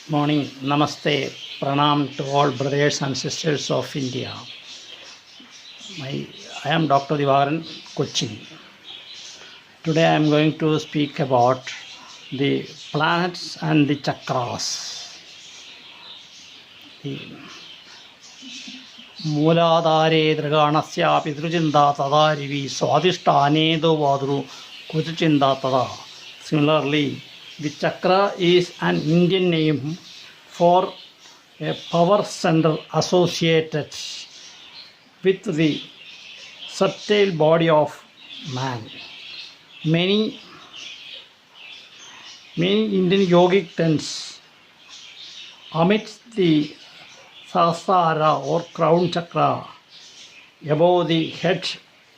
Morning, Namaste, Pranam to all brothers and sisters of India. I am Dr. Divakaran, Cochin. Today I am going to speak about the planets and the chakras. The Mooladhare Draganasya Pitruchinda Tadarivi Swadhisthane Dovadru Kutuchinda Tada. Similarly, the chakra is an Indian name for a power center associated with the subtle body of man. Many Indian yogic texts omit the Sahasrara or crown chakra above the head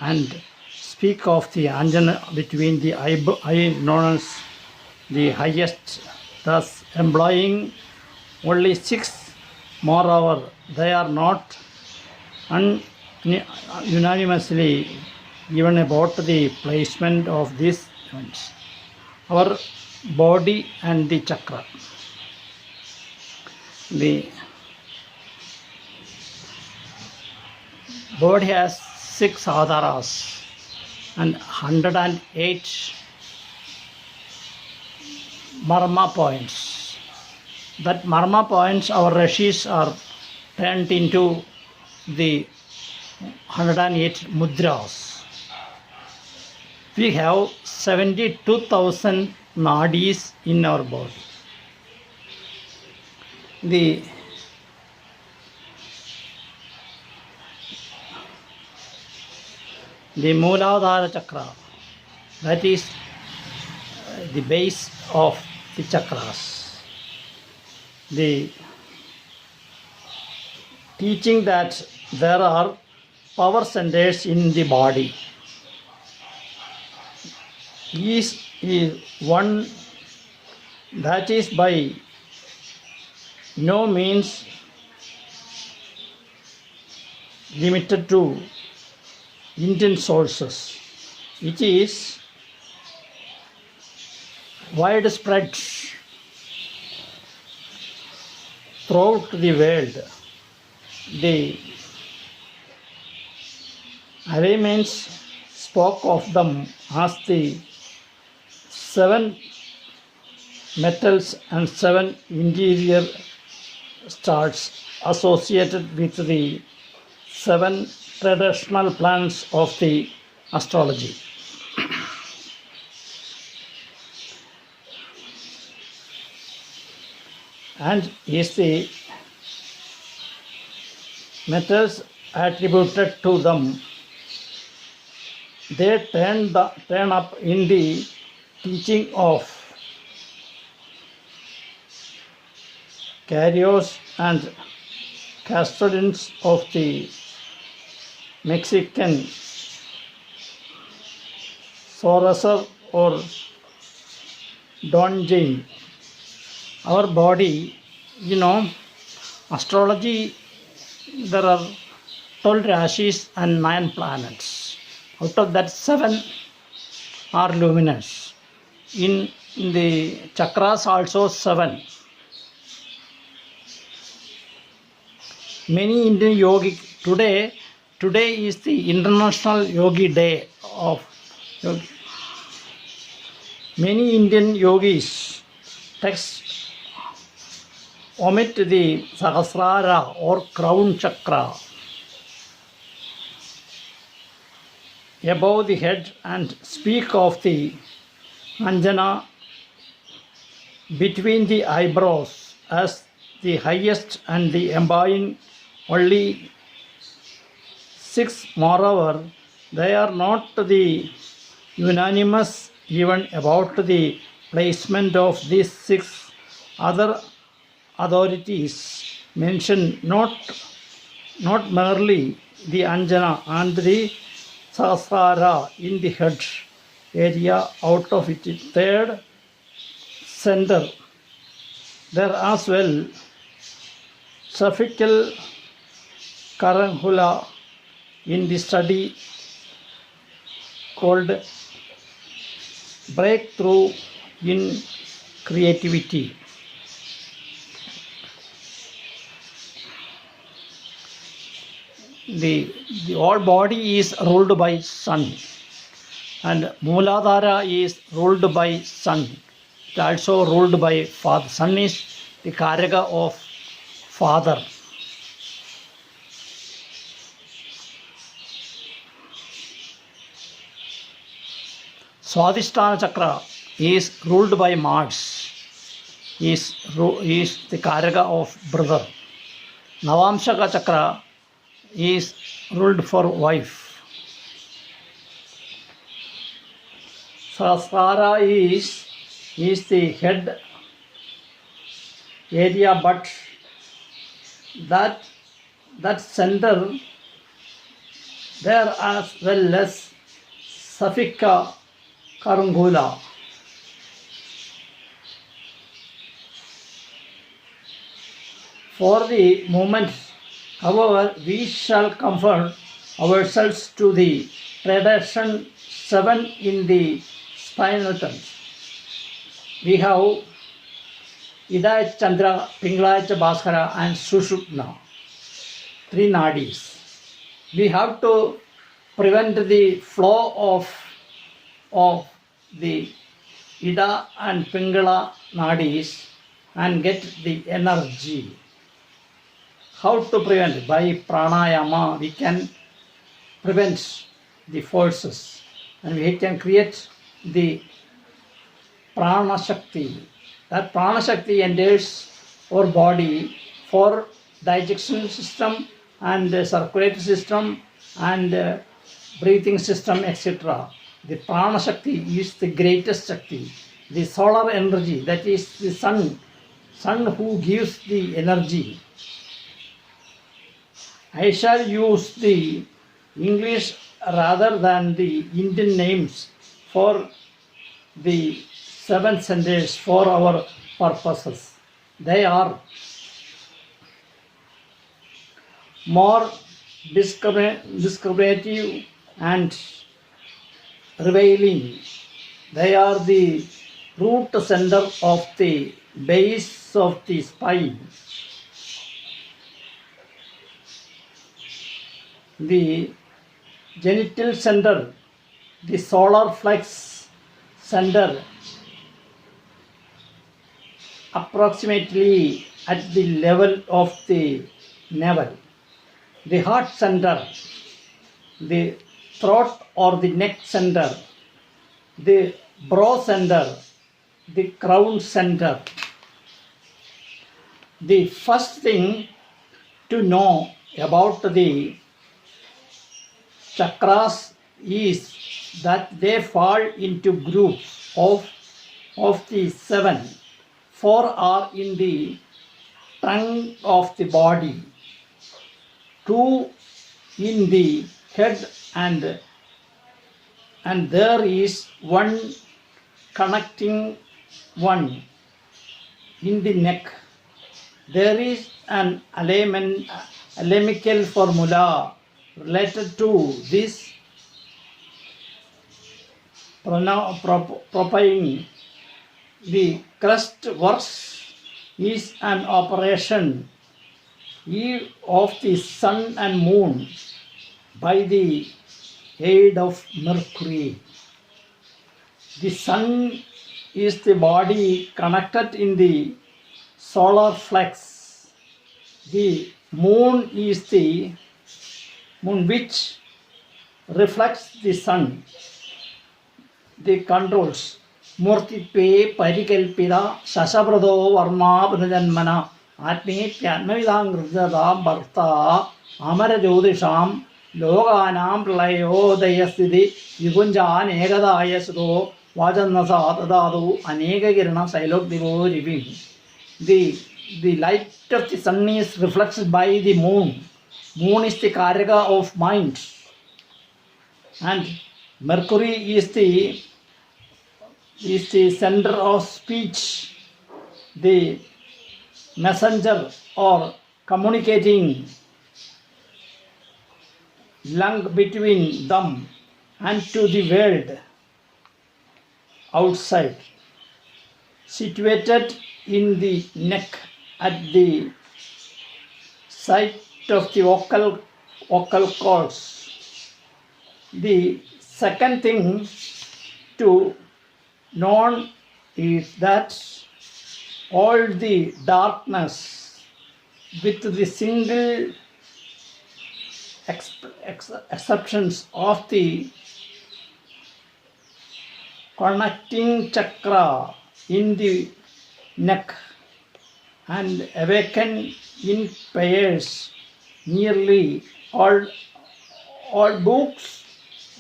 and speak of the Anjana between the eye known as the highest, thus employing only 6. Moreover, they are not unanimously given about the placement of these events. Our body and the chakra. The body has 6 adharas and 108 marma points. That marma points, our rishis are turned into the 108 mudras. We have 72,000 nadis in our body. The Mooladhara chakra, that is the base of the chakras. The teaching that there are power centers in the body is one that is by no means limited to Indian sources. It is widespread throughout the world. The Arameans spoke of them as the 7 metals and 7 interior stars associated with the 7 traditional planets of the astrology. And is the metals attributed to them, they turn up in the teaching of carriers and custodians of the Mexican sorcerer or Don Jane. Our body, astrology, there are 12 rashis and 9 planets. Out of that, 7 are luminous. In the chakras also 7. Many Indian yogic today is the International Yogi Day of Yogi. Many Indian yogis texts omit the Sahasrara or crown chakra above the head and speak of the Anjana between the eyebrows as the highest and the embodying only 6. Moreover, they are not the unanimous even about the placement of these 6. Other authorities mention not merely the Anjana and the Sahasrara in the head area out of its 3rd center. There as well cervical carunculum in the study called Breakthrough in Creativity. the whole body is ruled by sun, and Mooladhara is ruled by sun. It also ruled by father. Sun is the Karaka of father. Swadhisthana Chakra is ruled by Mars. Is the Karaka of brother. Navamsaka Chakra is ruled for wife. Sahasrara is the head area, but that center there as well as Safika Karungula. For the moment, however, we shall comfort ourselves to the tradition 7 in the spinal tongue. We have Ida Chandra, Pingalacha Bhaskara and Sushupna, 3 nadis. We have to prevent the flow of the Ida and Pingala nadis and get the energy. How to prevent? By pranayama we can prevent the forces, and we can create the prana shakti. That prana shakti enters our body for digestion system and circulatory system and breathing system, etc. The prana shakti is the greatest shakti. The solar energy, that is the sun who gives the energy. I shall use the English rather than the Indian names for the 7 centers for our purposes. They are more discriminative and revealing. They are the root center of the base of the spine. The genital center, the solar flex center, approximately at the level of the navel. The heart center, the throat or the neck center, the brow center, the crown center. The first thing to know about the chakras is that they fall into groups of the 7. 4 are in the trunk of the body, 2 in the head, and there is one connecting one in the neck. There is an alchemical formula related to this propelling. The crust works is an operation of the sun and moon by the aid of Mercury. The sun is the body connected in the solar flex. The moon is the moon which reflects the sun. The controls Murtitve Parikalpida Sasabhrado Varma Bhujanmana Atme Pyatmavidangridam Bharta Amara Jodisham Loganam Pralayodayasthiti Vigunja Negadayasdo Vajanasa Adadu Anega Girana Sailokdivo Rivim. The light of the sun is reflected by the moon. Moon is the Karaka of mind, and Mercury is the center of speech, the messenger or communicating link between them and to the world outside. Situated in the neck at the site of the vocal cords. The second thing to know is that all the darkness with the single exceptions of the connecting chakra in the neck and awaken in pairs. Nearly all books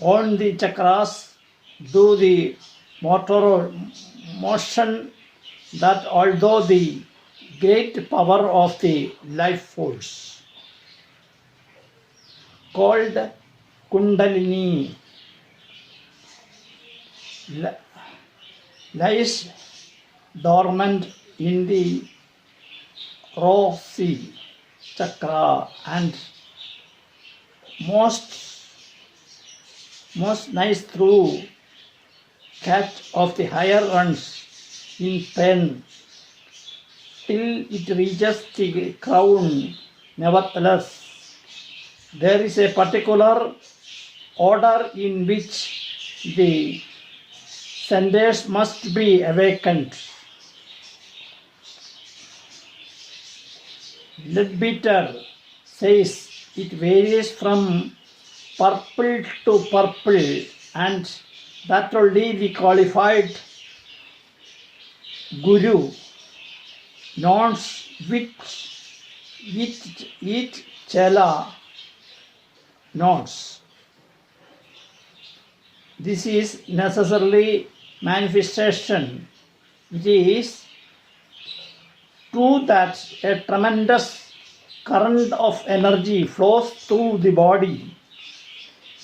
on the chakras do the motion that although the great power of the life force called Kundalini lies dormant in the Roshi chakra, and most nice through catch of the higher ones in pen till it reaches the crown. Nevertheless, there is a particular order in which the centers must be awakened. Leadbeater says it varies from purple to purple, and that only the qualified guru knows which each chela knows. This is necessarily manifestation. It is true that a tremendous current of energy flows through the body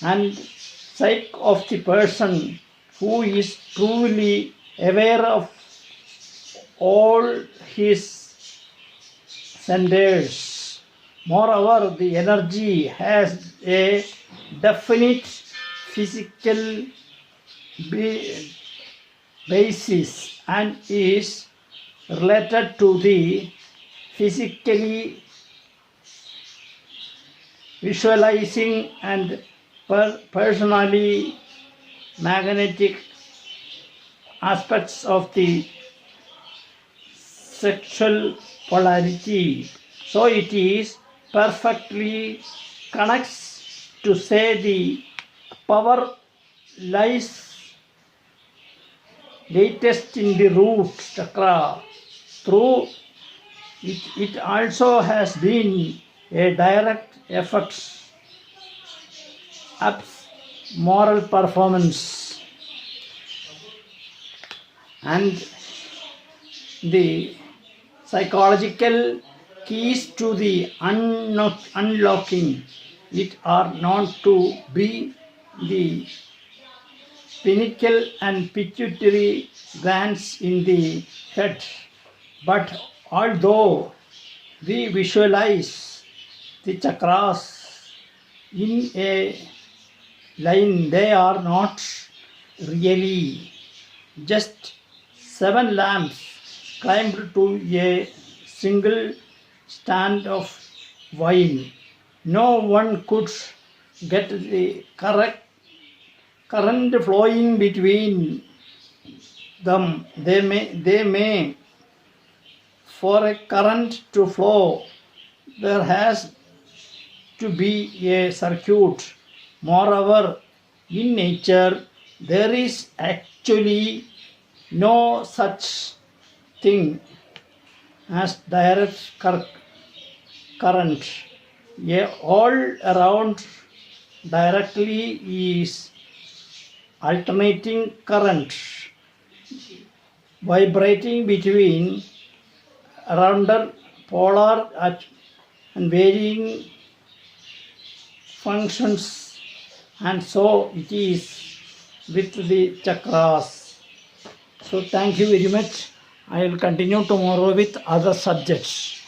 and psyche of the person who is truly aware of all his centers. Moreover, the energy has a definite physical basis and is related to the physically visualizing and personally magnetic aspects of the sexual polarity. So it is perfectly connects to say the power lies latest in the root chakra. Through it also has been a direct effect of moral performance and the psychological keys to the unlocking it are known to be the pineal and pituitary glands in the head. But although we visualize the chakras in a line, they are not really just 7 lamps climbed to a single stand of wine. No one could get the correct current flowing between them. They may for a current to flow there has to be a circuit. Moreover, in nature there is actually no such thing as direct current. A all around directly is alternating current vibrating between rounder polar and varying functions, and so it is with the chakras. So thank you very much. I will continue tomorrow with other subjects.